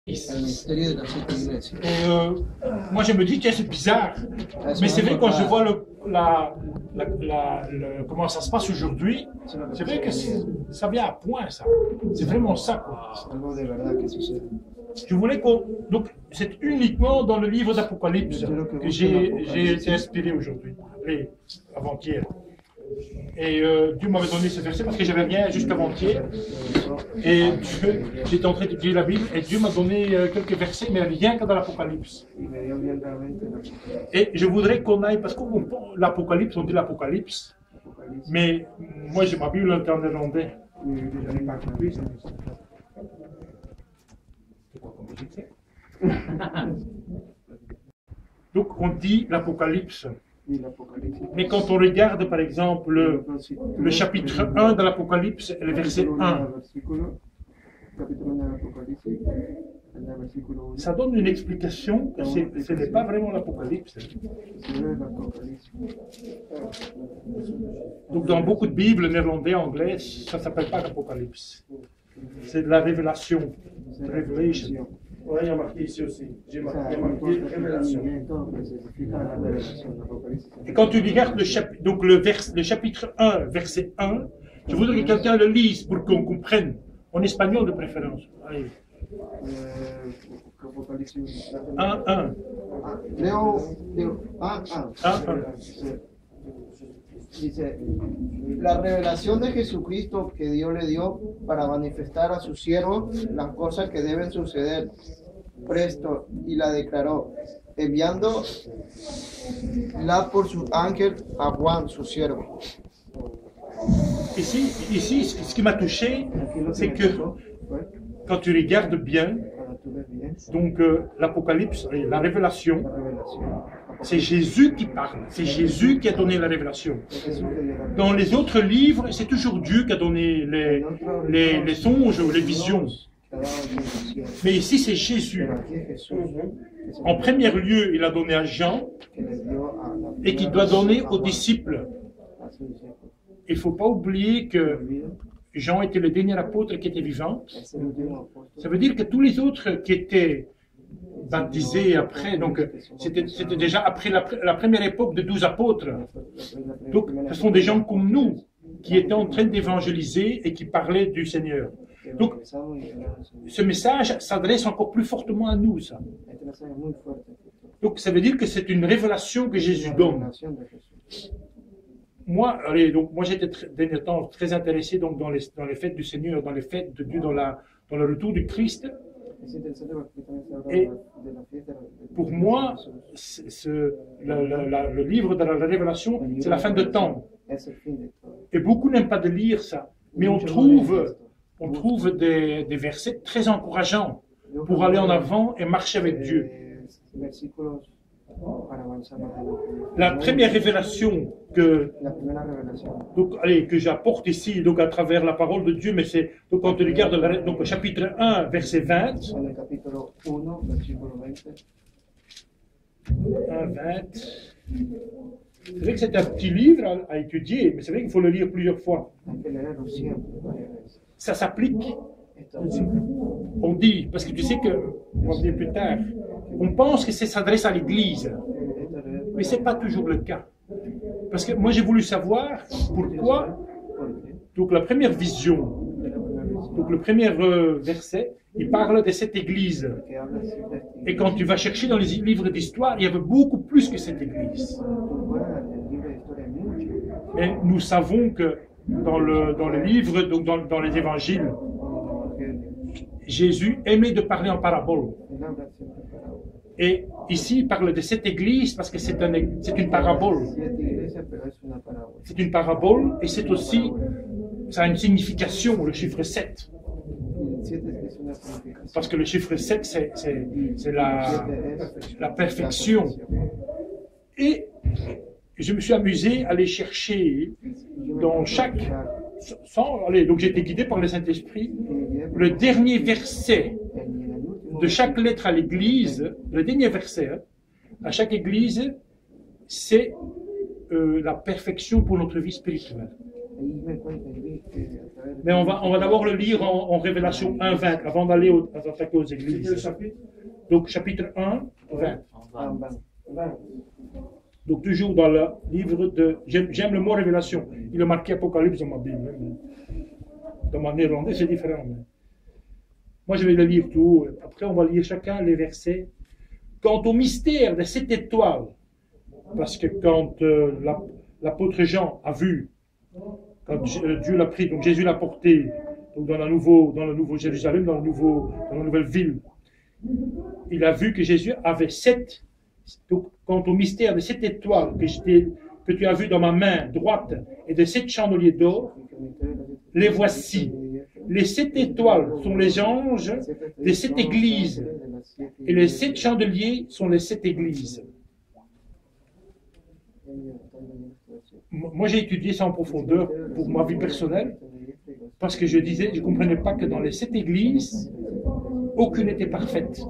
el misterio de las 7 iglesias. Moi, je me dis, tiens, c'est bizarre. Mais c'est vrai, quand je vois comment ça se passe aujourd'hui, c'est vrai que ça vient à point, ça. C'est vraiment ça, quoi. Es algo de verdad que sucede. Je voulais qu'on... Donc, c'est uniquement dans le livre d'Apocalypse que j'ai été inspiré aujourd'hui, et avant-hier. Et Dieu m'avait donné ce verset parce que j'avais rien jusqu'avant-hier. Et j'étais en train d'étudier la Bible et Dieu m'a donné quelques versets, mais rien que dans l'Apocalypse. Et je voudrais qu'on aille, parce que l'Apocalypse, on dit l'Apocalypse, mais moi j'ai ma Bible en néerlandais. Je n'ai pas compris ça. Donc on dit l'Apocalypse. Mais quand on regarde par exemple le chapitre 1 de l'Apocalypse, le verset 1, ça donne une explication que ce n'est pas vraiment l'Apocalypse. Donc dans beaucoup de Bibles néerlandais, anglaises, ça ne s'appelle pas l'Apocalypse. C'est de la révélation. Revelation. Ouais, il y a marqué ici aussi. J'ai marqué révélation. Et quand tu regardes le chapitre 1, verset 1, je voudrais que quelqu'un le lise pour qu'on comprenne. En espagnol de préférence. Allez. 1. Leo 1. Dice, la revelación de Jesucristo que Dios le dio para manifestar a sus siervos las cosas que deben suceder presto, y la declaró, enviándola por su ángel a Juan, su siervo. Ici, ce qui m'a touché, c'est que quand tu regardes bien, donc l'Apocalypse, la révélation, c'est Jésus qui parle, c'est Jésus qui a donné la révélation. Dans les autres livres, c'est toujours Dieu qui a donné les songes ou les visions. Mais ici, c'est Jésus. En premier lieu, il a donné à Jean et qu'il doit donner aux disciples. Il ne faut pas oublier que Jean était le dernier apôtre qui était vivant. Ça veut dire que tous les autres qui étaient baptisés après, donc c'était déjà après la première époque de 12 apôtres. Donc ce sont des gens comme nous qui étaient en train d'évangéliser et qui parlaient du Seigneur. Donc ce message s'adresse encore plus fortement à nous, ça. Donc ça veut dire que c'est une révélation que Jésus donne. Moi j'étais dernier temps très intéressé donc dans les fêtes du Seigneur, dans les fêtes de Dieu, dans le retour du Christ. Et pour moi, le livre de la Révélation, c'est la fin de temps. Et beaucoup n'aiment pas de lire ça, mais on trouve des versets très encourageants pour aller en avant et marcher avec Dieu. La première révélation que j'apporte ici, donc à travers la parole de Dieu, mais c'est donc quand tu regardes au chapitre 1, verset 20. 1:20. C'est vrai que c'est un petit livre à étudier, mais c'est vrai qu'il faut le lire plusieurs fois. Ça s'applique. On dit, parce que tu sais que, on va dire plus tard, on pense que ça s'adresse à l'Église, mais ce n'est pas toujours le cas. Parce que moi j'ai voulu savoir pourquoi, donc la première vision, donc le premier verset, il parle de cette Église. Et quand tu vas chercher dans les livres d'histoire, il y avait beaucoup plus que cette Église. Et nous savons que dans le livre, donc dans les évangiles, Jésus aimait de parler en parabole. Et ici, il parle de cette église parce que c'est une parabole. C'est une parabole et c'est aussi, ça a une signification, le chiffre 7. Parce que le chiffre 7, c'est la perfection. Et je me suis amusé à aller chercher dans chaque... donc j'ai été guidé par le Saint-Esprit. Le dernier verset de chaque lettre à l'église, le dernier verset à chaque église, c'est la perfection pour notre vie spirituelle. Mais on va d'abord le lire en Révélation 1:20 avant d'aller attaquer aux Quel églises. chapitre? Donc chapitre 1, 20. 20. Donc toujours dans le livre de... J'aime le mot révélation. Il est marqué Apocalypse dans ma Bible. Dans ma néerlandais, c'est différent. Mais... Moi, je vais le lire tout. Après, on va lire chacun les versets. Quant au mystère de cette étoile, parce que quand l'apôtre Jean a vu, quand Dieu l'a pris, donc Jésus l'a porté donc dans le nouveau Jérusalem, dans la nouvelle ville, il a vu que Jésus avait 7. Donc, quant au mystère de cette étoile que tu as vu dans ma main droite et de 7 chandeliers d'or, les voici. Les 7 étoiles sont les anges des 7 églises et les 7 chandeliers sont les 7 églises. Moi, j'ai étudié ça en profondeur pour ma vie personnelle parce que je ne comprenais pas que dans les 7 églises, aucune n'était parfaite.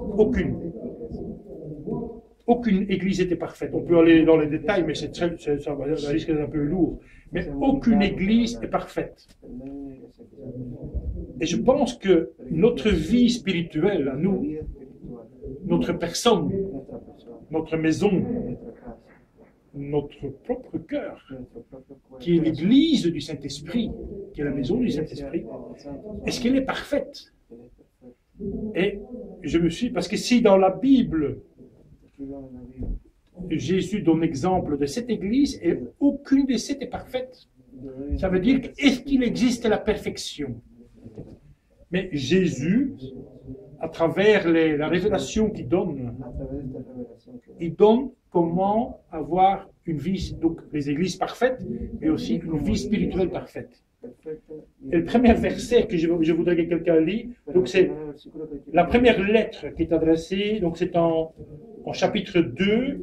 Aucune église était parfaite. On peut aller dans les détails, mais ça risque d'être un peu lourd. Mais aucune église est parfaite. Et je pense que notre vie spirituelle, à nous, notre personne, notre maison, notre propre cœur, qui est l'église du Saint-Esprit, qui est la maison du Saint-Esprit, est-ce qu'elle est parfaite? Et je me suis... Parce que si dans la Bible, Jésus donne exemple de cette église et aucune des 7 est parfaite, ça veut dire est-ce qu'il existe la perfection? Mais Jésus, à travers la révélation qu'il donne, il donne comment avoir une vie, donc les églises parfaites, mais aussi une vie spirituelle parfaite. Et le premier verset que je voudrais que quelqu'un lit, donc c'est la première lettre qui est adressée, donc c'est en chapitre 2.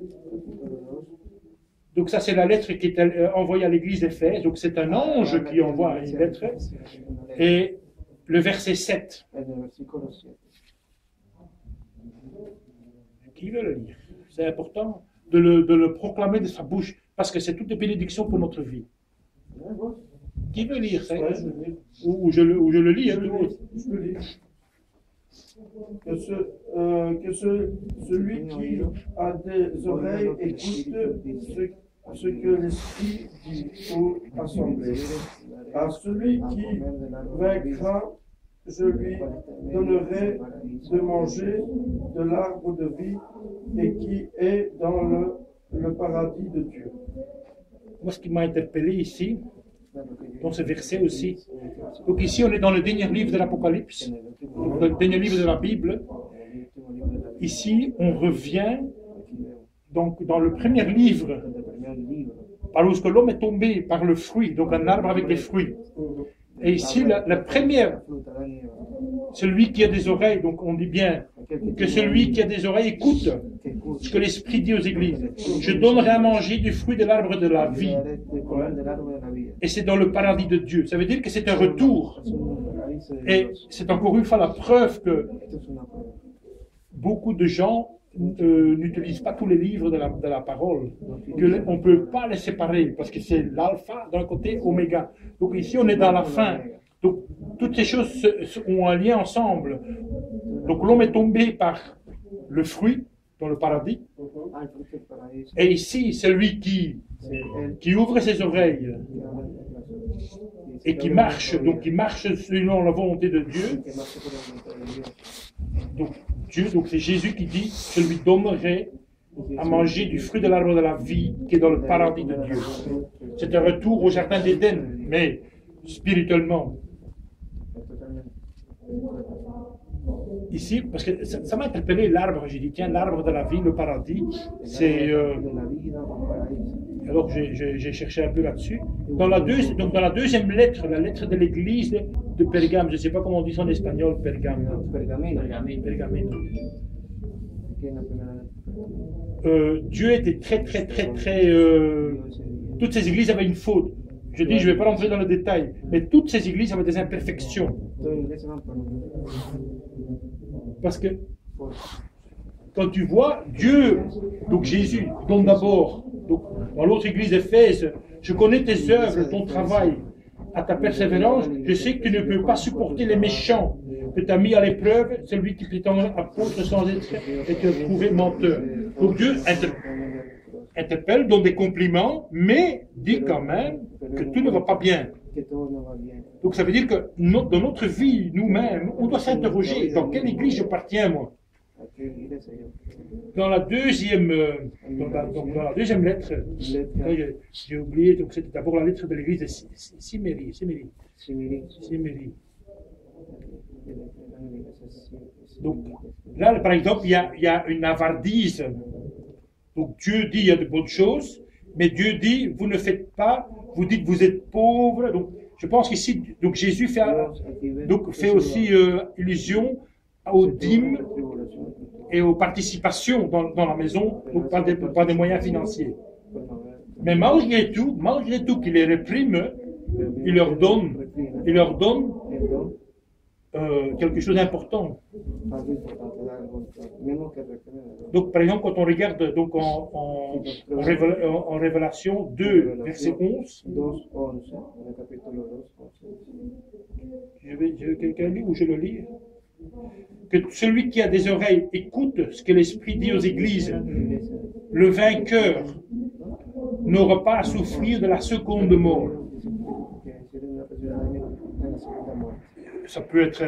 Donc ça c'est la lettre qui est envoyée à l'église d'Éphèse, donc c'est un ange qui envoie une lettre, et le verset 7. Qui veut le lire? C'est important de le proclamer de sa bouche, parce que c'est toutes les bénédictions pour notre vie. Qui veut lire ça? Ou je le lis, hein, Je peux lire. Que celui qui a des oreilles écoute ce que l'Esprit dit aux assemblées. À celui qui vaincra, je lui donnerai de manger de l'arbre de vie et qui est dans le paradis de Dieu. Moi, ce qui m'a interpellé ici, dans ce verset aussi, donc ici on est dans le dernier livre de l'Apocalypse, dans le dernier livre de la Bible. Ici, on revient donc dans le premier livre, par où l'homme est tombé par le fruit, donc un arbre avec des fruits. Et ici, la première, celui qui a des oreilles, donc on dit bien que celui qui a des oreilles écoute ce que l'Esprit dit aux églises. Je donnerai à manger du fruit de l'arbre de la vie. Et c'est dans le paradis de Dieu. Ça veut dire que c'est un retour. Et c'est encore une fois la preuve que beaucoup de gens n'utilisent pas tous les livres de la parole. On ne peut pas les séparer parce que c'est l'alpha d'un côté, oméga. Donc ici on est dans la fin. Donc toutes ces choses ont un lien ensemble. Donc l'homme est tombé par le fruit dans le paradis. Et ici, celui qui ouvre ses oreilles et qui marche, donc qui marche selon la volonté de Dieu. Donc c'est Jésus qui dit, je lui donnerai à manger du fruit de l'arbre de la vie qui est dans le paradis de Dieu. C'est un retour au jardin d'Éden, mais spirituellement. Ici, parce que ça m'a interpellé l'arbre, j'ai dit tiens, l'arbre de la vie, le paradis, c'est... Alors j'ai cherché un peu là-dessus. Dans la deuxième lettre, la lettre de l'église de Pergame, je ne sais pas comment on dit ça en espagnol, Pergame. Dieu était très... toutes ces églises avaient une faute. Je dis, je ne vais pas rentrer dans le détail, mais toutes ces églises avaient des imperfections. Parce que quand tu vois Dieu, donc Jésus, donne d'abord, donc dans l'autre église d'Éphèse, je connais tes œuvres, ton travail, à ta persévérance, je sais que tu ne peux pas supporter les méchants, que tu as mis à l'épreuve celui qui prétend apôtre sans être et te trouvé menteur. Donc Dieu interpelle, donne des compliments, mais dit quand même que tout ne va pas bien. Donc ça veut dire que dans notre vie, nous-mêmes, on doit s'interroger, dans quelle église j'appartiens moi? Dans la deuxième lettre, j'ai oublié, donc c'était d'abord la lettre de l'église de Simérie. Donc là, par exemple, il y a une avardise. Donc Dieu dit il y a de bonnes choses, mais Dieu dit vous ne faites pas, vous dites vous êtes pauvres. Donc je pense qu'ici, donc Jésus fait aussi illusion aux dîmes et aux participations dans la maison, donc par des moyens financiers. Mais malgré tout qu'il les réprime, il leur donne quelque chose d'important. Donc, par exemple, quand on regarde donc en Révélation 2, verset 11, je vais quelqu'un lit ou je le lis? Que celui qui a des oreilles écoute ce que l'Esprit dit aux églises. Le vainqueur n'aura pas à souffrir de la seconde mort. Ça peut être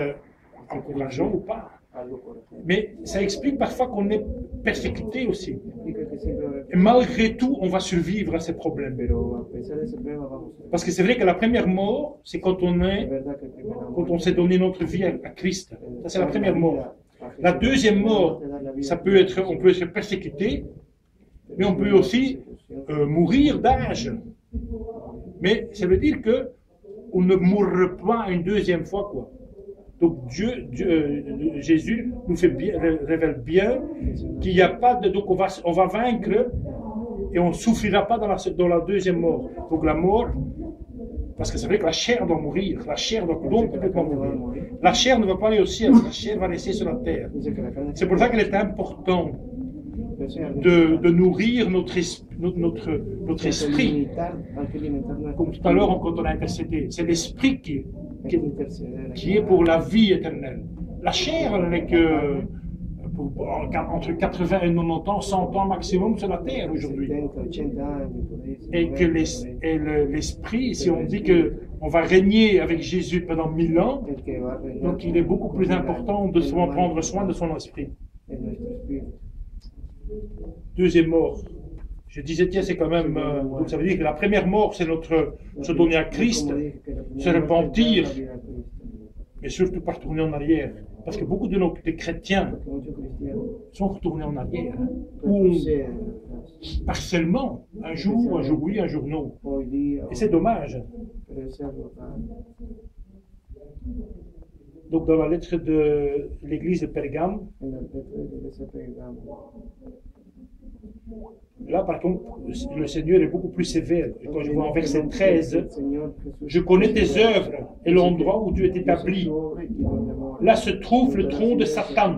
encourageant ou pas. Mais ça explique parfois qu'on est persécuté aussi. Et malgré tout, on va survivre à ces problèmes. Parce que c'est vrai que la première mort, c'est quand on s'est donné notre vie à Christ. Ça, c'est la première mort. La deuxième mort, on peut être persécuté, mais on peut aussi mourir d'âge. Mais ça veut dire que on ne mourra pas une deuxième fois, quoi. Donc Jésus nous révèle bien qu'il n'y a pas de... Donc on va vaincre et on ne souffrira pas dans la deuxième mort. Donc la mort, parce que c'est vrai que la chair doit mourir, la chair doit donc complètement mourir. La chair ne va pas aller au ciel, la chair va rester sur la terre. C'est pour ça qu'il est important de nourrir notre esprit. Comme tout à l'heure quand on a intercédé, c'est l'esprit qui est pour la vie éternelle. La chair, elle n'est que entre 80 et 90 ans, 100 ans maximum sur la terre aujourd'hui. Et que l'esprit, si on dit qu'on va régner avec Jésus pendant 1000 ans, donc il est beaucoup plus important de prendre soin de son esprit. Deuxième mort. Je disais, tiens, c'est quand même... donc ça veut dire que la première mort, c'est se donner à Christ, se repentir, mais surtout pas retourner en arrière. Parce que beaucoup de chrétiens sont retournés en arrière. Ou partiellement, un jour oui, un jour non. Et c'est dommage. Donc dans la lettre de l'église de Pergame, là, par contre, le Seigneur est beaucoup plus sévère. Quand je vois en verset 13, je connais tes œuvres et l'endroit où tu es établi. Là se trouve le tronc de Satan.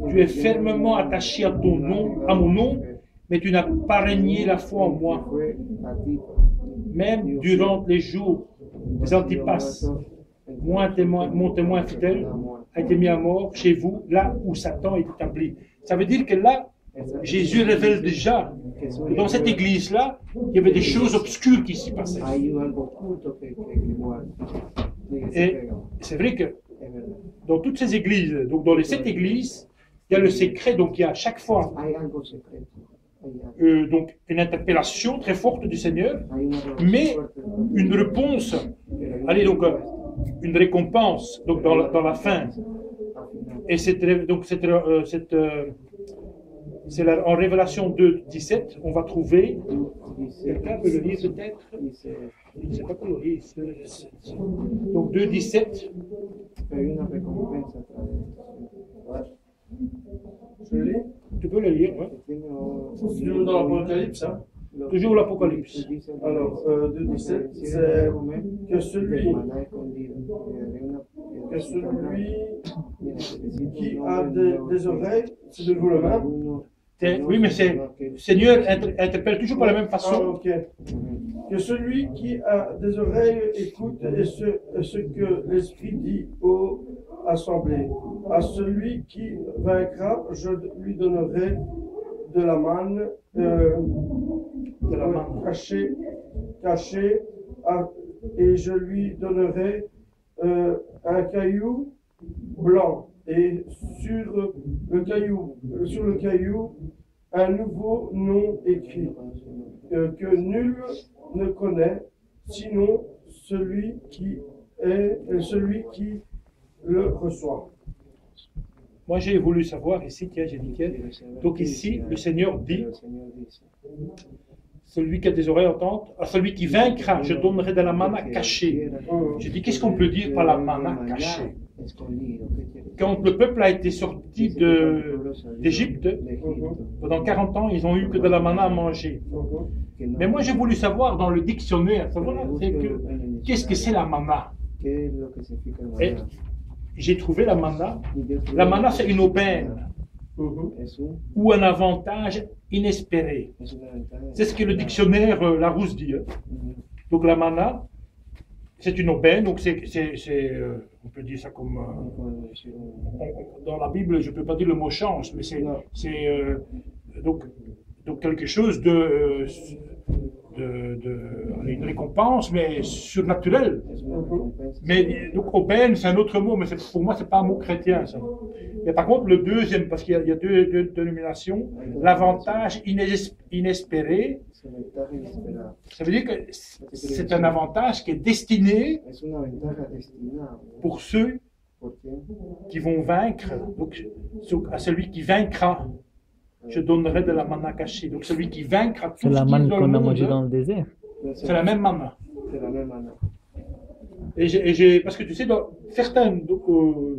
Tu es fermement attaché à mon nom, mais tu n'as pas régné la foi en moi. Même durant les jours des Antipas, mon témoin fidèle a été mis à mort chez vous, là où Satan est établi. Ça veut dire que là, Jésus révèle déjà que dans cette église-là, il y avait des choses obscures qui s'y passaient. Et c'est vrai que dans toutes ces églises, donc dans les 7 églises, il y a le secret, donc il y a à chaque fois donc une interpellation très forte du Seigneur, mais une réponse, une récompense donc dans la fin. Et en Révélation 2, 17, on va trouver, quelqu'un peut le lire peut-être? Je ne sais pas comment le lire. Donc 2, 17. Je le lis? Tu peux le lire, oui. C'est toujours dans l'Apocalypse, hein? Toujours l'Apocalypse. Alors, 2.17, c'est que celui qui a des oreilles, c'est de vous le même, Oui, mais c'est Seigneur interpelle toujours par la même Ah, façon. ok. Que celui qui a des oreilles écoute ce que l'Esprit dit aux assemblées. À celui qui vaincra, je lui donnerai de la manne, cachée, et je lui donnerai un caillou blanc, et sur le caillou, un nouveau nom écrit, que nul ne connaît, sinon celui qui le reçoit. Moi, j'ai voulu savoir ici, tiens, j'ai dit tiens. Donc ici, le Seigneur dit, celui qui a des oreilles entendent, à celui qui vaincra, je donnerai de la manna cachée. Je dis, qu'est-ce qu'on peut dire par la manna cachée? Quand le peuple a été sorti d'Égypte, pendant 40 ans, ils n'ont eu que de la manna à manger. Mais moi, j'ai voulu savoir dans le dictionnaire, qu'est-ce que c'est la manna? Et j'ai trouvé la manna. La manna, c'est une aubaine ou un avantage inespéré. C'est ce que le dictionnaire Larousse dit. Donc la manna, c'est une aubaine, donc on peut dire ça comme dans la Bible, je ne peux pas dire le mot chance, mais c'est donc quelque chose une récompense, mais surnaturelle. Mais donc aubaine, c'est un autre mot, mais pour moi, c'est pas un mot chrétien, ça. Mais par contre, le deuxième, parce qu'il y a deux dénominations, l'avantage inespéré, ça veut dire que c'est un avantage qui est destiné pour ceux qui vont vaincre, donc à celui qui vaincra. Je donnerai de la manna cachée. Donc celui qui vaincra tout C'est la ce qui est manne dans le qu'on a monde, mangée dans le désert. c'est la même manna. Parce que tu sais, certaines,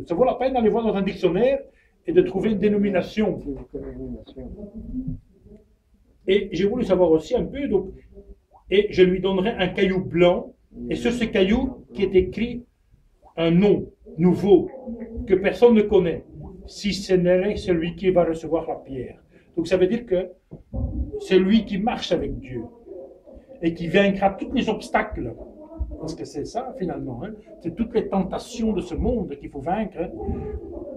ça vaut la peine d'aller voir dans un dictionnaire et de trouver une dénomination. Et j'ai voulu savoir aussi un peu, donc, et je lui donnerai un caillou blanc, et sur ce caillou qui est écrit un nom nouveau que personne ne connaît, si ce n'est celui qui va recevoir la pierre. Donc ça veut dire que c'est lui qui marche avec Dieu et qui vaincra tous les obstacles. Parce que c'est ça finalement, c'est toutes les tentations de ce monde qu'il faut vaincre,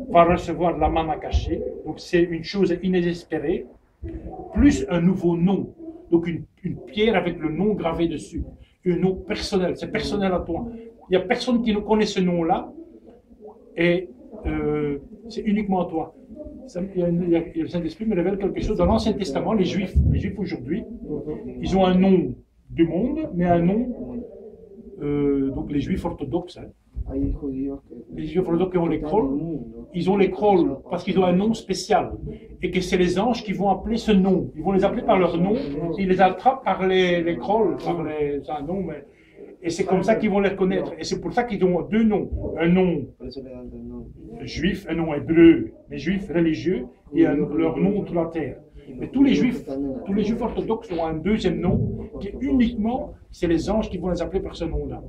va recevoir la manna cachée. Donc c'est une chose inespérée, plus un nouveau nom. Donc une pierre avec le nom gravé dessus. Un nom personnel, c'est personnel à toi. Il n'y a personne qui ne connaît ce nom-là et c'est uniquement à toi. Le Saint-Esprit me révèle quelque chose dans l'Ancien Testament. Les Juifs aujourd'hui, ils ont un nom du monde, mais un nom, donc les Juifs orthodoxes. Les Juifs orthodoxes qui ont l'école, ils ont l'école parce qu'ils ont un nom spécial. Et que c'est les anges qui vont appeler ce nom. Ils vont les appeler par leur nom, ils les attrapent par l'école, c'est un nom, mais. Et c'est comme ça qu'ils vont les reconnaître. Et c'est pour ça qu'ils ont deux noms. Un nom juif, un nom hébreu, les juifs religieux, et leur nom sur la terre. Mais tous les juifs orthodoxes ont un deuxième nom, qui est uniquement, c'est les anges qui vont les appeler par ce nom-là.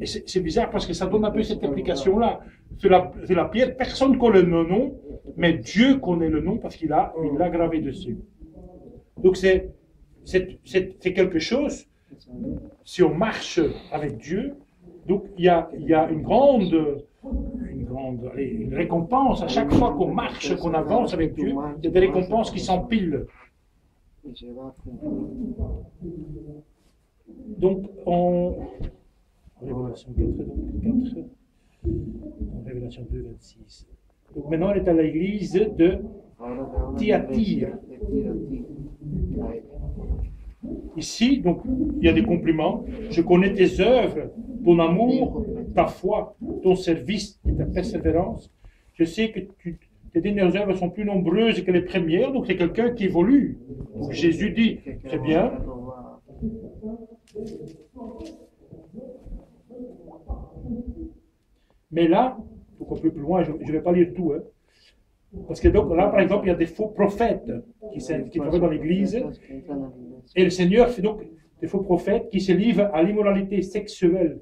Et c'est bizarre parce que ça donne un peu cette implication-là. C'est la pierre, personne ne connaît le nom, mais Dieu connaît le nom parce qu'il l'a gravé dessus. Donc c'est quelque chose. Si on marche avec Dieu, donc il y a une récompense à chaque fois qu'on marche, qu'on avance avec Dieu. Il y a des récompenses qui s'empilent. Donc en Révélation 4, en Révélation 2, 26. Donc maintenant elle est à l'église de Thyatire. Ici, donc, il y a des compliments. Je connais tes œuvres, ton amour, ta foi, ton service et ta persévérance. Je sais que tes dernières œuvres sont plus nombreuses que les premières, donc c'est quelqu'un qui évolue. Donc Jésus dit, c'est bien. Mais là, donc un peu plus loin, je ne vais pas lire tout, parce que donc là, par exemple, il y a des faux prophètes qui travaillent dans l'église. Et le Seigneur fait donc des faux prophètes qui se livrent à l'immoralité sexuelle,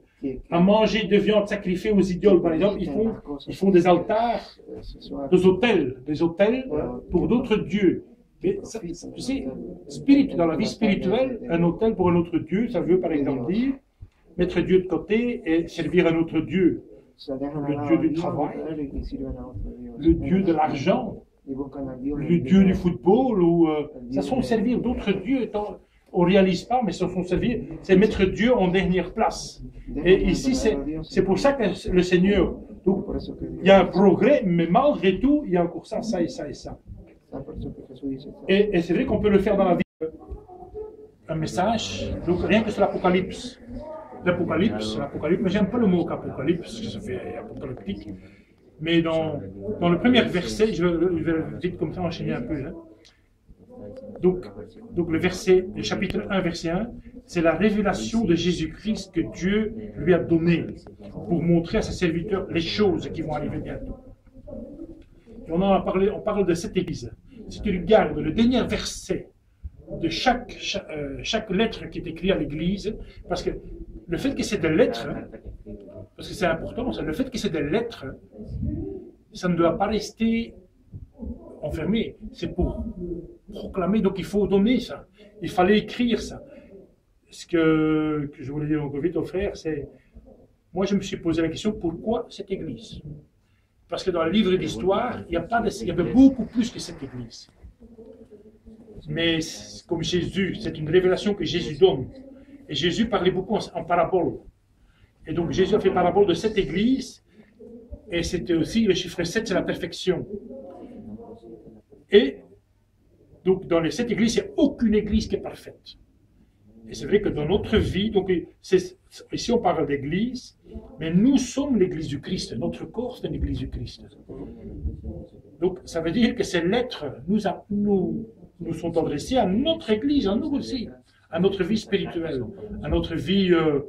à manger de viande sacrifiée aux idoles. Par exemple, ils font des altares, des autels pour d'autres dieux. Mais ça, tu sais, dans la vie spirituelle, un autel pour un autre Dieu, ça veut par exemple dire mettre Dieu de côté et servir un autre Dieu. Le Dieu du travail, le Dieu de l'argent, le Dieu du football, ou ça sont servir d'autres dieux. On ne réalise pas, mais ça sont servir, c'est mettre Dieu en dernière place. Et ici, c'est pour ça que le Seigneur, donc, il y a un progrès, mais malgré tout, il y a encore ça, ça et ça et ça. Et c'est vrai qu'on peut le faire dans la vie. Un message, donc rien que sur l'Apocalypse. L'Apocalypse, mais j'aime pas le mot apocalypse, parce que ça fait apocalyptique. Mais dans le premier verset, je vais vite comme ça enchaîner un peu. Hein. Donc le chapitre 1, verset 1, c'est la révélation de Jésus-Christ que Dieu lui a donnée pour montrer à ses serviteurs les choses qui vont arriver bientôt. Et on parle de cette église. Si tu regardes le dernier verset de chaque lettre qui est écrite à l'église, parce que le fait que c'est des lettres, parce que c'est important, le fait que c'est des lettres, ça ne doit pas rester enfermé, c'est pour proclamer, donc il faut donner ça, il fallait écrire ça. Ce que je voulais dire encore vite aux frères, c'est, moi je me suis posé la question, pourquoi cette église? Parce que dans le livre d'histoire, il y avait beaucoup plus que cette église. Mais comme Jésus, c'est une révélation que Jésus donne. Et Jésus parlait beaucoup en parabole. Et donc Jésus a fait parabole de cette église. Et c'était aussi, le chiffre 7, c'est la perfection. Et donc dans les 7 églises, il n'y a aucune église qui est parfaite. Et c'est vrai que dans notre vie, donc ici on parle d'église, mais nous sommes l'église du Christ. Notre corps, c'est l'église du Christ. Donc ça veut dire que ces lettres nous sont adressées à notre église, à nous aussi, à notre vie spirituelle, à notre vie de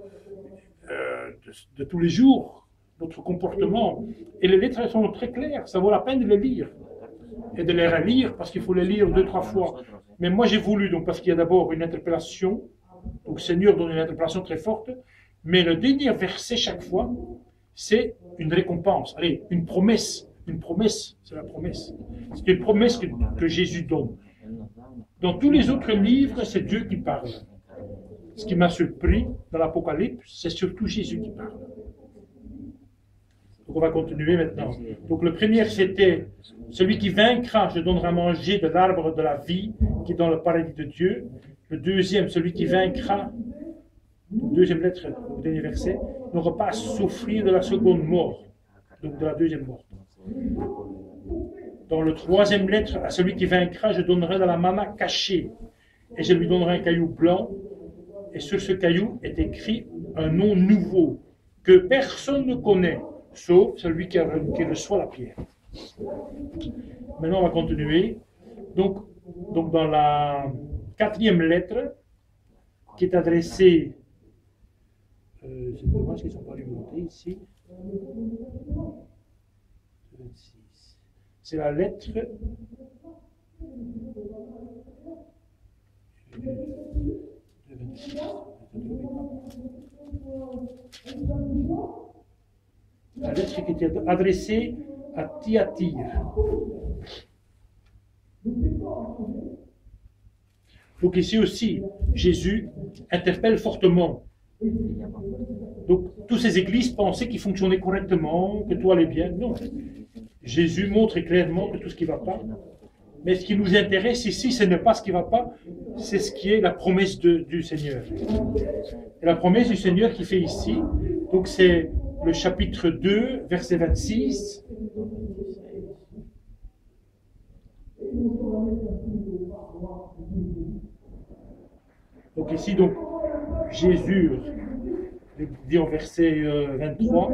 tous les jours, notre comportement. Et les lettres sont très claires, ça vaut la peine de les lire. Et de les relire, parce qu'il faut les lire 2-3 fois. Mais moi j'ai voulu, donc parce qu'il y a d'abord une interpellation, donc le Seigneur donne une interpellation très forte, mais le dernier verset chaque fois, c'est une récompense, allez, une promesse, c'est la promesse. C'est une promesse que Jésus donne. Dans tous les autres livres, c'est Dieu qui parle. Ce qui m'a surpris dans l'Apocalypse, c'est surtout Jésus qui parle. Donc on va continuer maintenant. Donc le premier, c'était « Celui qui vaincra, je donnerai à manger de l'arbre de la vie qui est dans le paradis de Dieu. » Le deuxième, celui qui vaincra, deuxième lettre, au dernier verset, n'aura pas à souffrir de la seconde mort, donc de la deuxième mort. Dans le troisième lettre, à celui qui vaincra, je donnerai de la manna cachée, et je lui donnerai un caillou blanc, et sur ce caillou est écrit un nom nouveau, que personne ne connaît, sauf celui qui reçoit la pierre. Maintenant, on va continuer. Donc dans la quatrième lettre, qui est adressée, c'est dommage qu'ils ne sont pas alimentés ici, 26. C'est la lettre qui était adressée à Thyatire. Donc ici aussi, Jésus interpelle fortement. Donc, toutes ces églises pensaient qu'ils fonctionnaient correctement, que tout allait bien. Non. Jésus montre clairement que tout ce qui ne va pas. Mais ce qui nous intéresse ici, ce n'est pas ce qui ne va pas, c'est ce qui est la promesse du Seigneur. Et la promesse du Seigneur qui fait ici, donc c'est le chapitre 2, verset 26. Donc ici, donc, Jésus dit en verset 23,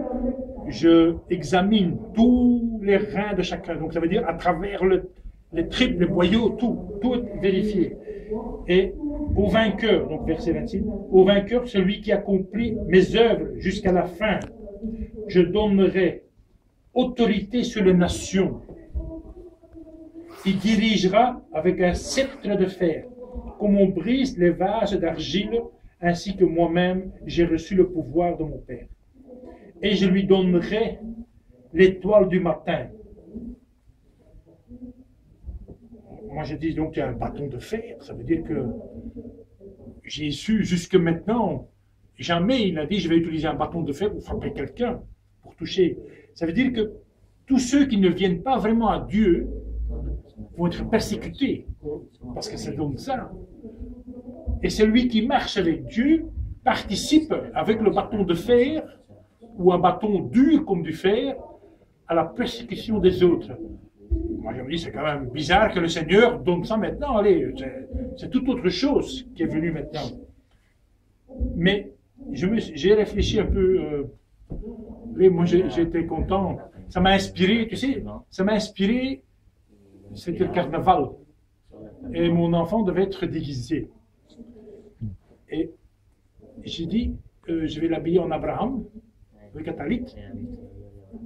je examine tous les reins de chacun. Donc ça veut dire à travers les tripes, les boyaux, tout est vérifié. Et au vainqueur, donc verset 26, au vainqueur, celui qui accomplit mes œuvres jusqu'à la fin, je donnerai autorité sur les nations. Il dirigera avec un sceptre de fer, comme on brise les vases d'argile, ainsi que moi-même j'ai reçu le pouvoir de mon Père. Et je lui donnerai l'étoile du matin. moi je dis donc il y a un bâton de fer, ça veut dire que Jésus, jusque maintenant, jamais il a dit je vais utiliser un bâton de fer pour frapper quelqu'un, pour toucher. Ça veut dire que tous ceux qui ne viennent pas vraiment à Dieu vont être persécutés, parce que c'est donc ça. Et celui qui marche avec Dieu participe avec le bâton de fer, ou un bâton dur comme du fer, à la persécution des autres. Moi je me dis c'est quand même bizarre que le Seigneur donne ça maintenant, allez, c'est toute autre chose qui est venue maintenant. Mais j'ai réfléchi un peu, moi j'étais content, ça m'a inspiré, tu sais, ça m'a inspiré, c'était le carnaval, et mon enfant devait être déguisé. Et j'ai dit, je vais l'habiller en Abraham, avec un talit,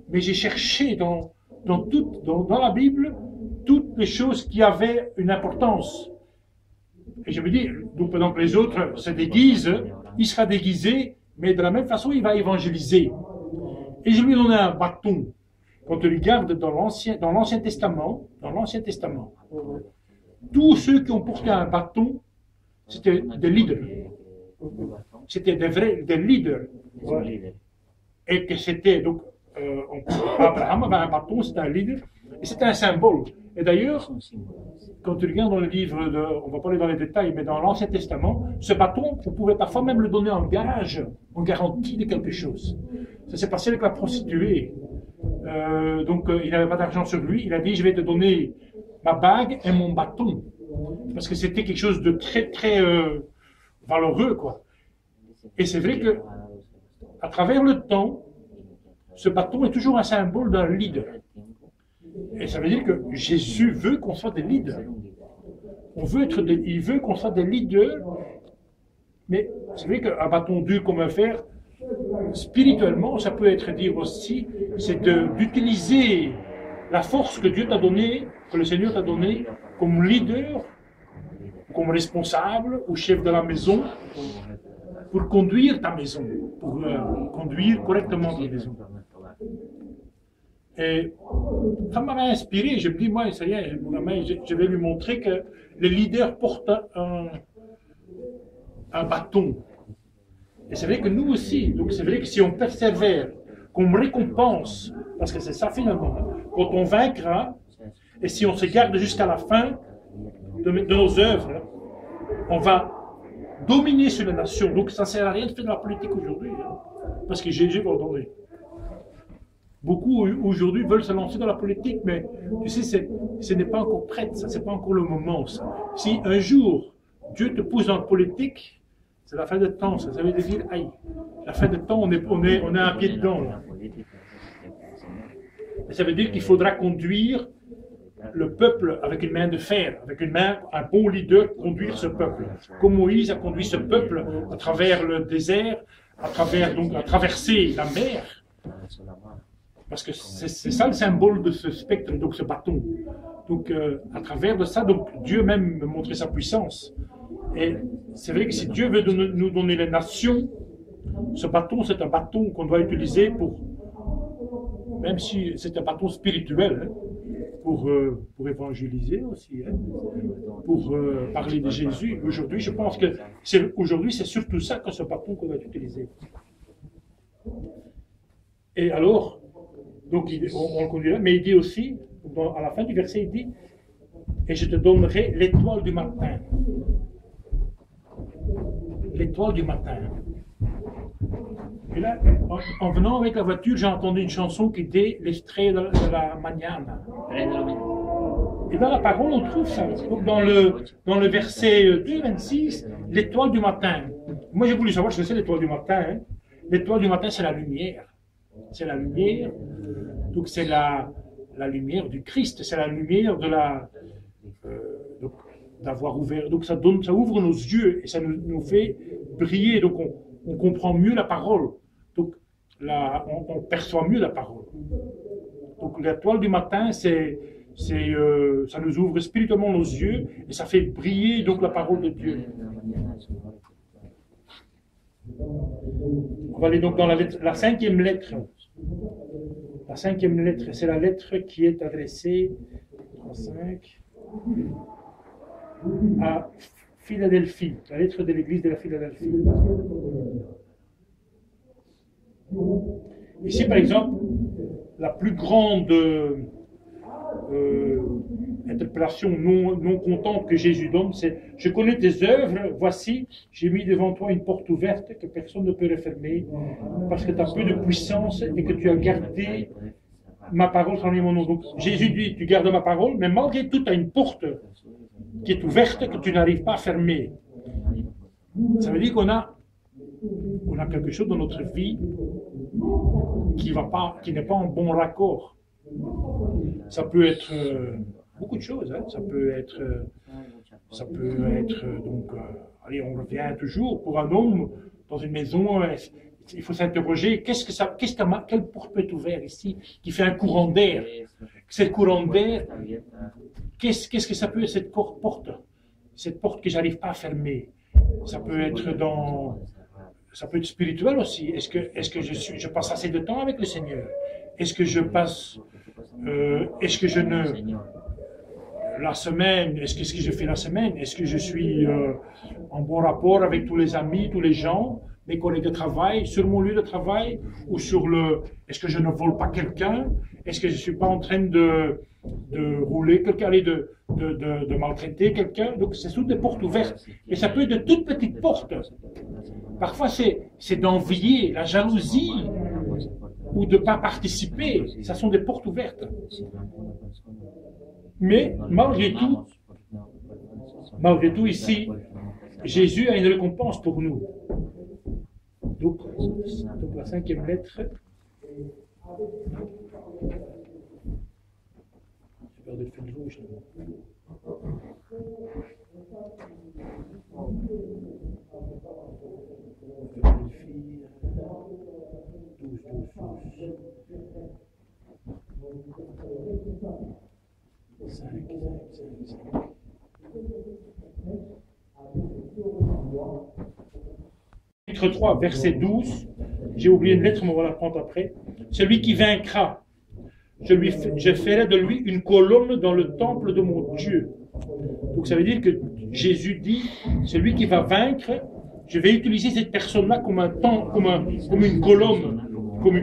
mais j'ai cherché dans la Bible toutes les choses qui avaient une importance. Et je me dis, donc pendant que les autres se déguisent, il sera déguisé, mais de la même façon, il va évangéliser. Et je lui ai donné un bâton. Quand on regarde dans l'Ancien Testament, tous ceux qui ont porté un bâton, c'était des leaders. C'était des leaders. Et que c'était, donc, Abraham avait un bâton, c'était un leader, et c'était un symbole. Et d'ailleurs, quand tu regardes dans le livre, on va pas aller dans les détails, mais dans l'Ancien Testament, ce bâton, on pouvait parfois même le donner en gage, en garantie de quelque chose. Ça s'est passé avec la prostituée. Il n'avait pas d'argent sur lui, il a dit, je vais te donner ma bague et mon bâton. Parce que c'était quelque chose de très, très valeureux, quoi. Et c'est vrai que, à travers le temps, ce bâton est toujours un symbole d'un leader. Et ça veut dire que Jésus veut qu'on soit des leaders. Il veut qu'on soit des leaders, mais c'est vrai qu'un bâton dur comme un fer, spirituellement, ça peut être dire aussi, c'est d'utiliser la force que Dieu t'a donnée, que le Seigneur t'a donnée, comme leader, comme responsable ou chef de la maison, pour conduire ta maison, pour conduire correctement ta maison. Et ça m'avait inspiré, je me dis, moi, ça y est, je vais lui montrer que les leaders portent un bâton. Et c'est vrai que nous aussi, donc c'est vrai que si on persévère, qu'on récompense, parce que c'est ça finalement, quand on vaincra, et si on se garde jusqu'à la fin de nos œuvres, on va dominer sur les nations. Donc ça ne sert à rien de faire de la politique aujourd'hui, parce que Jésus va entendre. Beaucoup aujourd'hui veulent se lancer dans la politique, mais tu sais, ce n'est pas encore prêt, ça, c'est pas encore le moment. Ça. Si un jour Dieu te pousse dans la politique, c'est la fin de temps, ça veut dire, aïe, la fin de temps, on a un pied dedans. Là. Et ça veut dire qu'il faudra conduire le peuple avec une main de fer, avec un bon leader, conduire ce peuple. Comme Moïse a conduit ce peuple à travers le désert, à traverser la mer. Parce que c'est ça le symbole de ce spectre, donc ce bâton. Donc à travers de ça, donc Dieu même me montrait sa puissance. Et c'est vrai que si Dieu veut nous donner les nations, ce bâton, c'est un bâton qu'on doit utiliser pour, même si c'est un bâton spirituel, pour évangéliser aussi, pour parler de Jésus. Aujourd'hui, je pense que c'est surtout ça que ce bâton qu'on doit utiliser. Et alors, donc on le conduit là, mais il dit aussi, à la fin du verset, il dit, et je te donnerai l'étoile du matin. L'étoile du matin. Et là, en venant avec la voiture, j'ai entendu une chanson qui dit l'estrella de la mañana. Et dans la parole, on trouve ça. Donc dans le verset 2, 26, l'étoile du matin. Moi, j'ai voulu savoir ce que c'est l'étoile du matin. Hein. L'étoile du matin, c'est la lumière. C'est la lumière. Donc c'est la lumière du Christ. C'est la lumière de d'avoir ouvert. Donc ça ouvre nos yeux et ça nous fait briller. Donc on comprend mieux la parole. Donc on perçoit mieux la parole. Donc l'étoile du matin, ça nous ouvre spirituellement nos yeux et ça fait briller donc la parole de Dieu. On va aller donc dans la cinquième lettre. La cinquième lettre, c'est la lettre qui est adressée 5, à Philadelphie, la lettre de l'église de la Philadelphie. Ici, par exemple, la plus grande interpellation non contente que Jésus donne, c'est « Je connais tes œuvres, voici, j'ai mis devant toi une porte ouverte que personne ne peut refermer, parce que tu as peu de puissance et que tu as gardé ma parole sans mon nom. » Donc Jésus dit « Tu gardes ma parole, mais malgré tout, tu as une porte qui est ouverte que tu n'arrives pas à fermer. » Ça veut dire qu'on a quelque chose dans notre vie qui n'est pas en bon raccord. Ça peut être beaucoup de choses. Hein. Ça peut être donc. Allez, on revient toujours pour un homme dans une maison. Il faut s'interroger quelle porte peut être ouverte ici qui fait un courant d'air. Cette courant d'air, qu'est-ce que ça peut être cette porte? Cette porte que j'arrive pas à fermer. Ça peut être spirituel aussi. Est-ce que je passe assez de temps avec le Seigneur? Est-ce que je la semaine, qu'est-ce que je fais la semaine? Est-ce que je suis en bon rapport avec tous les amis, tous les gens, mes collègues de travail, sur mon lieu de travail, ou est-ce que je ne vole pas quelqu'un? Est-ce que je ne suis pas en train de rouler quelqu'un, de maltraiter quelqu'un? Donc, ce sont des portes ouvertes. Et ça peut être de toutes petites portes. Parfois, c'est d'envier, la jalousie, ou de ne pas participer. Ça sont des portes ouvertes. Mais, malgré tout, ici, Jésus a une récompense pour nous. Donc la 5e lettre. J'ai perdu le fil rouge. Chapitre 3, verset 12. J'ai oublié une lettre, mais on va la prendre après. Celui qui vaincra, je ferai de lui une colonne dans le temple de mon Dieu. Donc ça veut dire que Jésus dit, celui qui va vaincre, je vais utiliser cette personne-là comme une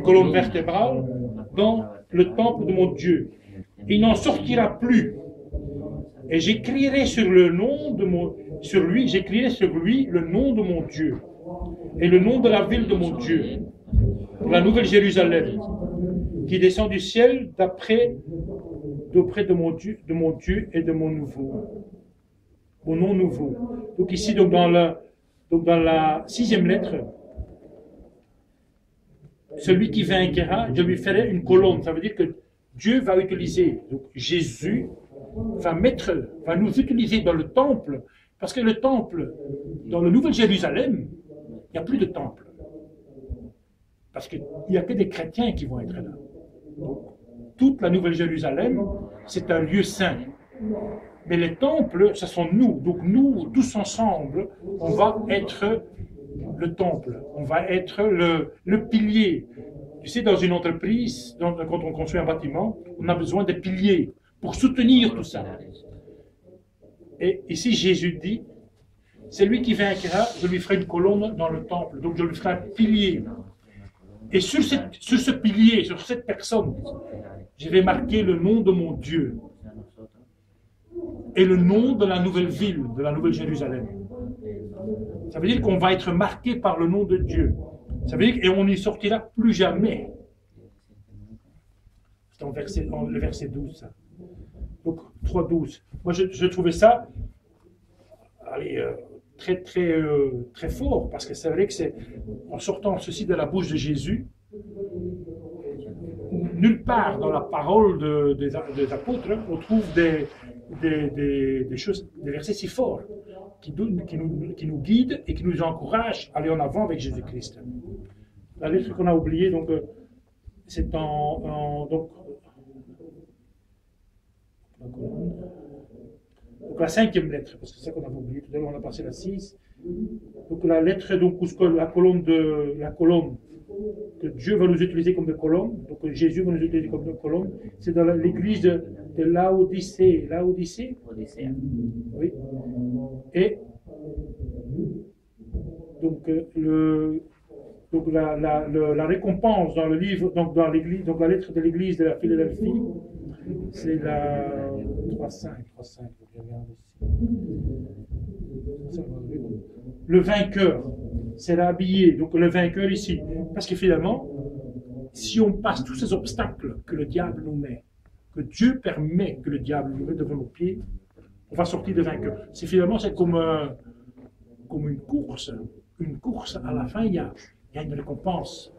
colonne vertébrale dans le temple de mon Dieu. Il n'en sortira plus. Et j'écrirai sur lui le nom de mon Dieu. Et le nom de la ville de mon Dieu, la Nouvelle Jérusalem, qui descend du ciel d'auprès de mon Dieu et de mon nom nouveau. Donc ici, dans la 6e lettre, celui qui vaincra, je lui ferai une colonne. Ça veut dire que Dieu va utiliser, donc Jésus va nous utiliser dans le temple, parce que le temple, dans la Nouvelle Jérusalem, il n'y a plus de temple. Parce qu'il n'y a que des chrétiens qui vont être là. Donc, toute la Nouvelle Jérusalem, c'est un lieu saint. Mais les temples, ce sont nous. Donc nous, tous ensemble, on va être le temple. On va être le pilier. Tu sais, dans une entreprise, quand on construit un bâtiment, on a besoin de piliers pour soutenir tout ça. Et ici, Jésus dit, c'est lui qui vaincra, je lui ferai une colonne dans le temple. Donc je lui ferai un pilier. Et sur ce pilier, sur cette personne, je vais marquer le nom de mon Dieu et le nom de la nouvelle ville, de la Nouvelle Jérusalem. Ça veut dire qu'on va être marqué par le nom de Dieu. Ça veut dire qu'on n'y sortira plus jamais. C'est le verset 12. Ça. Donc 3.12. Moi, je trouvais ça très fort, parce que c'est vrai que c'est en sortant ceci de la bouche de Jésus, nulle part dans la parole des apôtres, on trouve des choses, des versets si forts qui nous guident et qui nous encouragent à aller en avant avec Jésus-Christ. La lettre qu'on a oubliée, donc, c'est donc la 5e lettre, parce que c'est ça qu'on avait oublié. Tout à l'heure, on a passé la 6. Donc la lettre, donc, la colonne que Dieu va nous utiliser comme de colonne, donc que Jésus va nous utiliser comme de colonne, c'est dans l'église de Laodicée. Laodicée, Oui. Et donc, la récompense dans le livre, donc dans l'église, donc la lettre de l'église de la Philadelphie, c'est la 3.5, le vainqueur, c'est l'habillé, donc le vainqueur ici. Parce que finalement, si on passe tous ces obstacles que le diable nous met, que Dieu permet que le diable nous mette devant nos pieds, on va sortir de vainqueur. C'est finalement, c'est comme une course. Une course, à la fin, il y a une récompense.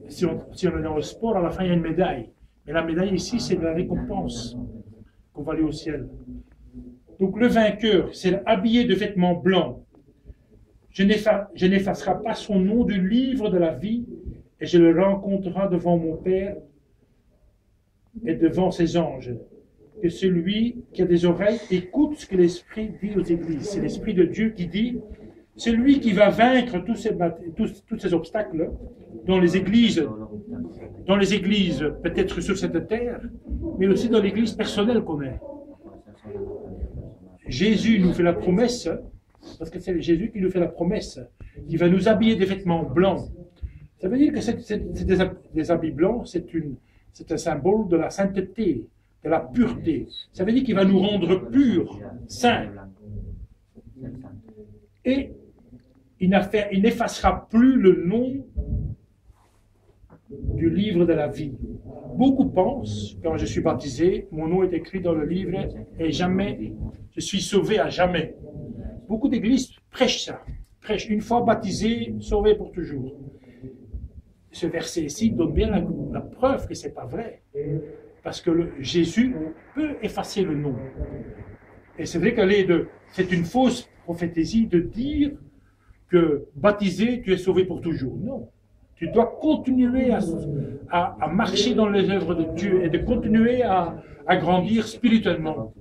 Si on est dans le sport, à la fin, il y a une médaille. Mais la médaille ici, c'est de la récompense qu'on va aller au ciel. Donc le vainqueur, c'est habillé de vêtements blancs. Je n'effacerai pas son nom du livre de la vie, et je le rencontrerai devant mon Père et devant ses anges. Que celui qui a des oreilles écoute ce que l'Esprit dit aux églises. C'est l'Esprit de Dieu qui dit, celui qui va vaincre tous ces obstacles dans les églises peut-être sur cette terre, mais aussi dans l'église personnelle qu'on est. Jésus nous fait la promesse, parce que c'est Jésus qui nous fait la promesse, il va nous habiller des vêtements blancs. Ça veut dire que c'est des habits blancs, c'est un symbole de la sainteté, de la pureté. Ça veut dire qu'il va nous rendre purs, saints. Et il n'effacera plus le nom du livre de la vie. Beaucoup pensent, quand je suis baptisé, mon nom est écrit dans le livre et jamais, je suis sauvé à jamais. Beaucoup d'églises prêchent ça. Prêchent une fois baptisé, sauvé pour toujours. Ce verset ici donne bien la preuve que ce n'est pas vrai. Parce que Jésus peut effacer le nom. Et c'est vrai c'est une fausse prophétie de dire que baptisé, tu es sauvé pour toujours. Non. Tu dois continuer à marcher dans les œuvres de Dieu et de continuer à grandir spirituellement.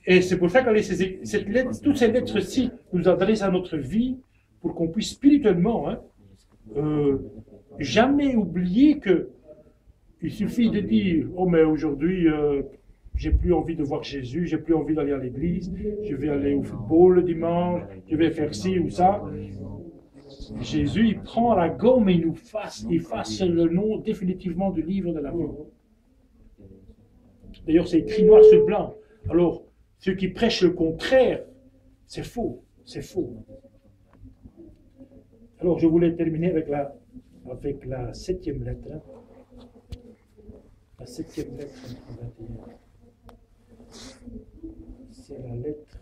Et c'est pour ça que toutes ces lettres-ci nous adressent à notre vie pour qu'on puisse spirituellement jamais oublier que il suffit de dire « Oh, mais aujourd'hui, j'ai plus envie de voir Jésus, j'ai plus envie d'aller à l'église, je vais aller au football le dimanche, je vais faire ci ou ça. » Jésus, il prend la gomme et il efface le nom définitivement du livre de la vie. D'ailleurs, c'est écrit noir sur blanc. Alors, ceux qui prêchent le contraire, c'est faux, c'est faux. Alors, je voulais terminer avec la 7e lettre. La 7e lettre, 21. C'est la lettre...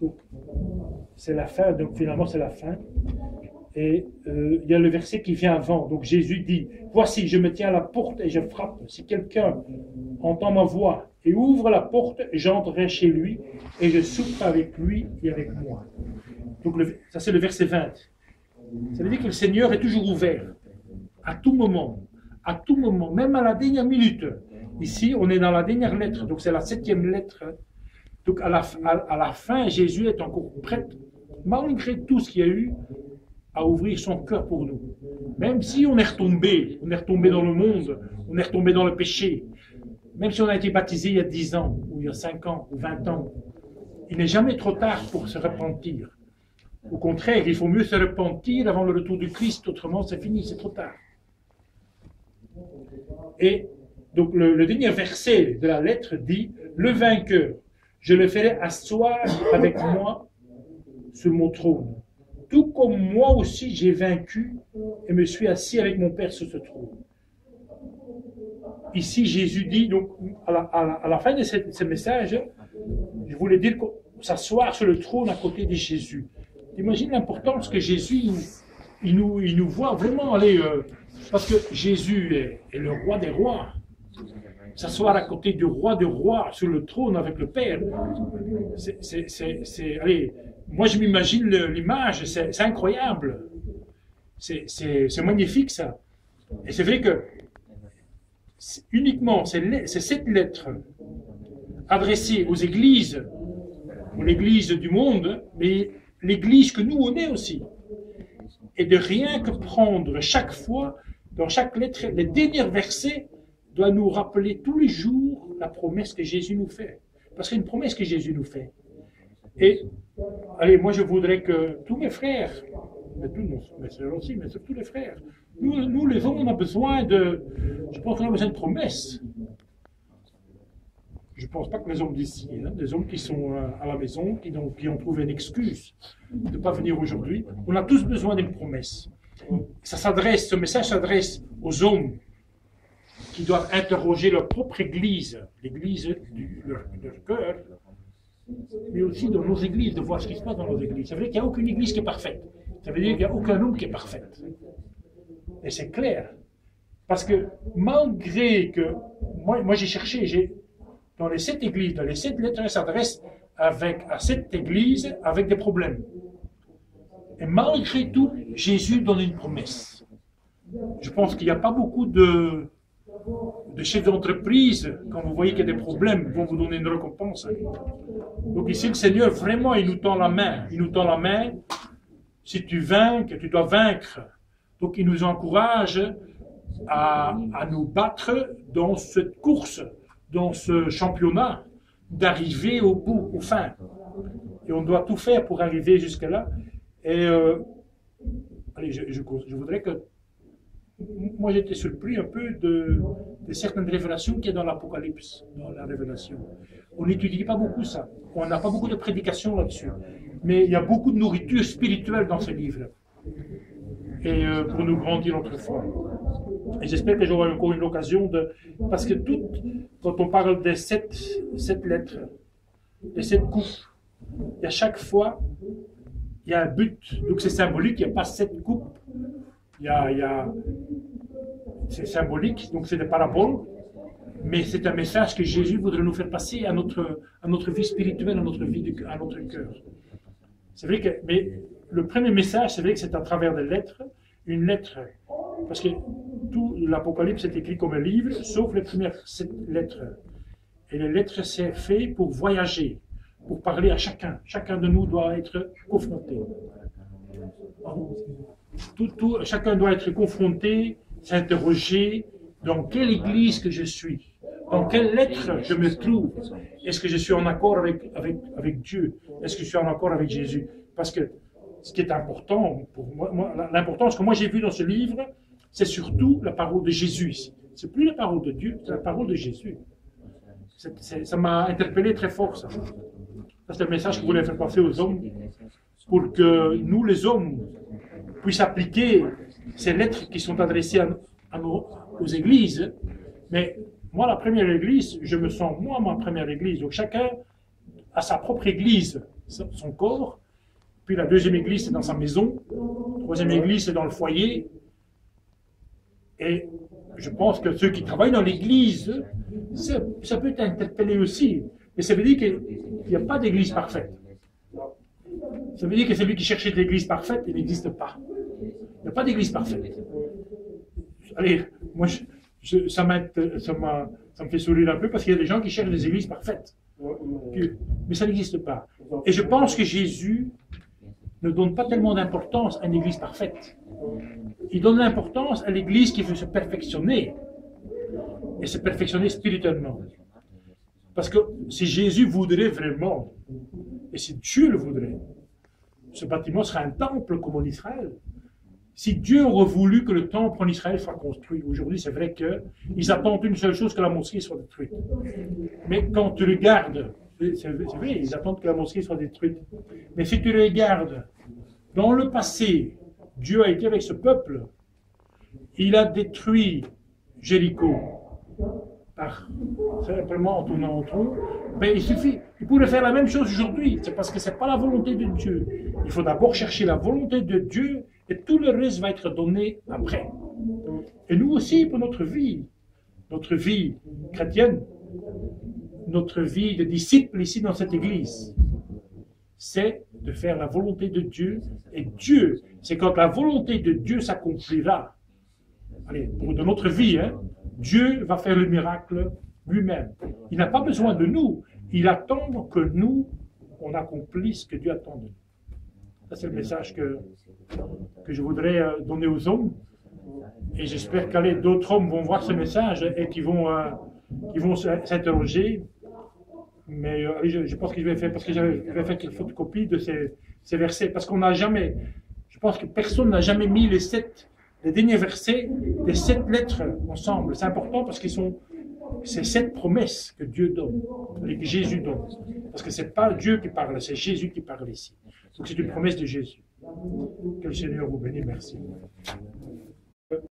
Donc, c'est la fin, donc finalement c'est la fin. Et il y a le verset qui vient avant. Donc Jésus dit, « Voici, je me tiens à la porte et je frappe. Si quelqu'un entend ma voix et ouvre la porte, j'entrerai chez lui et je soupe avec lui et avec moi. » Donc ça c'est le verset 20. Ça veut dire que le Seigneur est toujours ouvert, à tout moment, même à la dernière minute. Ici, on est dans la dernière lettre, donc c'est la 7e lettre. Donc à la fin, Jésus est encore prêt, malgré tout ce qu'il y a eu, à ouvrir son cœur pour nous. Même si on est retombé dans le monde, on est retombé dans le péché, même si on a été baptisé il y a 10 ans, ou il y a 5 ans, ou 20 ans, il n'est jamais trop tard pour se repentir. Au contraire, il faut mieux se repentir avant le retour du Christ, autrement c'est fini, c'est trop tard. Et donc le dernier verset de la lettre dit, « Le vainqueur, je le ferai asseoir avec moi sur mon trône. Tout comme moi aussi j'ai vaincu et me suis assis avec mon Père sur ce trône. » Ici, Jésus dit, donc à la fin de ce message, je voulais dire s'asseoir sur le trône à côté de Jésus. Imagine l'importance que Jésus, il nous voit vraiment aller, parce que Jésus est le roi des rois. S'asseoir à côté du roi des rois sur le trône avec le Père, allez, moi je m'imagine l'image, c'est incroyable. C'est magnifique ça. Et c'est vrai que uniquement, c'est cette lettre adressée aux églises du monde, mais l'église que nous on est aussi. et de rien que prendre chaque fois, dans chaque lettre, les derniers versets doivent nous rappeler tous les jours la promesse que Jésus nous fait. Parce qu'il y a une promesse que Jésus nous fait. Et, allez, moi je voudrais que tous mes frères, mais tous mes sœurs aussi, mais surtout les frères, nous les hommes, on a besoin je pense qu'on a besoin de promesses. Je ne pense pas que les hommes d'ici, des hommes qui sont à la maison, qui ont trouvé une excuse de ne pas venir aujourd'hui, on a tous besoin d'une promesse. Ce message s'adresse aux hommes qui doivent interroger leur propre église, l'église de leur cœur, mais aussi dans nos églises, de voir ce qui se passe dans nos églises. Ça veut dire qu'il n'y a aucune église qui est parfaite. Ça veut dire qu'il n'y a aucun homme qui est parfait. Et c'est clair. Parce que malgré que, moi j'ai cherché, dans les 7 églises, dans les 7 lettres, elles s'adressent à cette église avec des problèmes. Et malgré tout, Jésus donne une promesse. Je pense qu'il n'y a pas beaucoup de chefs d'entreprise, quand vous voyez qu'il y a des problèmes, vont vous donner une récompense. Donc ici, le Seigneur, vraiment, il nous tend la main. Il nous tend la main. Si tu vainques, tu dois vaincre. Donc il nous encourage à nous battre dans cette course, dans ce championnat, d'arriver au bout, au fin. Et on doit tout faire pour arriver jusque-là. Et allez, je voudrais que... Moi, j'étais surpris un peu de certaines révélations qu'il y a dans l'Apocalypse, dans la Révélation. On n'étudie pas beaucoup ça. On n'a pas beaucoup de prédications là-dessus. Mais il y a beaucoup de nourriture spirituelle dans ce livre. Et pour nous grandir notre foi. Et j'espère que j'aurai encore une occasion de... Parce que quand on parle des 7 lettres, des 7 coupes, et à chaque fois, il y a un but. Donc c'est symbolique, il n'y a pas 7 coupes. C'est symbolique, donc c'est des paraboles, mais c'est un message que Jésus voudrait nous faire passer à notre vie spirituelle, à notre vie, à notre cœur. C'est vrai que, mais le premier message, c'est vrai que c'est à travers des lettres, une lettre, parce que tout l'Apocalypse est écrit comme un livre, sauf les premières 7 lettres. Et les lettres, c'est fait pour voyager, pour parler à chacun. Chacun de nous doit être confronté. Chacun doit être confronté, s'interroger dans quelle église que je suis, dans quelle lettre je me trouve. Est-ce que je suis en accord avec Dieu? Est-ce que je suis en accord avec Jésus? Parce que ce qui est important pour moi, l'importance que moi j'ai vue dans ce livre, c'est surtout la parole de Jésus ici. C'est plus la parole de Dieu, c'est la parole de Jésus. Ça m'a interpellé très fort, ça. Ça, c'est le message que je voulais faire passer aux hommes, pour que nous, les hommes, puissent appliquer ces lettres qui sont adressées aux églises. Mais moi, la première église, je me sens, moi, ma première église. Donc chacun a sa propre église, son corps. Puis la deuxième église, c'est dans sa maison. La troisième église, c'est dans le foyer. Et je pense que ceux qui travaillent dans l'église, ça peut t'interpeller aussi. Mais ça veut dire qu'il n'y a pas d'église parfaite. Ça veut dire que celui qui cherchait l'église parfaite, il n'existe pas. Il n'y a pas d'église parfaite. Allez, moi, ça me fait sourire un peu parce qu'il y a des gens qui cherchent des églises parfaites. Mais ça n'existe pas. Et je pense que Jésus ne donne pas tellement d'importance à une église parfaite. Il donne l'importance à l'église qui veut se perfectionner. Et se perfectionner spirituellement. Parce que si Jésus voudrait vraiment, et si Dieu le voudrait, ce bâtiment serait un temple comme en Israël. Si Dieu aurait voulu que le temple en Israël soit construit, aujourd'hui c'est vrai qu'ils attendent une seule chose, que la mosquée soit détruite. Mais quand tu regardes, c'est vrai, ils attendent que la mosquée soit détruite. Mais si tu regardes, dans le passé, Dieu a été avec ce peuple, il a détruit Jéricho, simplement en tournant autour. Mais il pourrait faire la même chose aujourd'hui. C'est parce que ce n'est pas la volonté de Dieu. Il faut d'abord chercher la volonté de Dieu et tout le reste va être donné après. Et nous aussi, pour notre vie chrétienne, notre vie de disciple ici dans cette église, c'est de faire la volonté de Dieu. Et Dieu, c'est quand la volonté de Dieu s'accomplira. Allez, pour de notre vie, Dieu va faire le miracle lui-même. Il n'a pas besoin de nous. Il attend que nous, on accomplisse ce que Dieu attend de nous. Ça, c'est le message que je voudrais donner aux hommes. Et j'espère qu'aller d'autres hommes vont voir ce message et qui vont s'interroger. Mais je pense que je vais faire, parce que j'avais fait une photocopie de ces versets. Parce qu'on n'a jamais, je pense que personne n'a jamais mis les derniers versets des 7 lettres ensemble. C'est important parce c'est 7 promesses que Dieu donne, et que Jésus donne. Parce que c'est pas Dieu qui parle, c'est Jésus qui parle ici. Donc c'est une promesse de Jésus. Que le Seigneur vous bénisse, merci.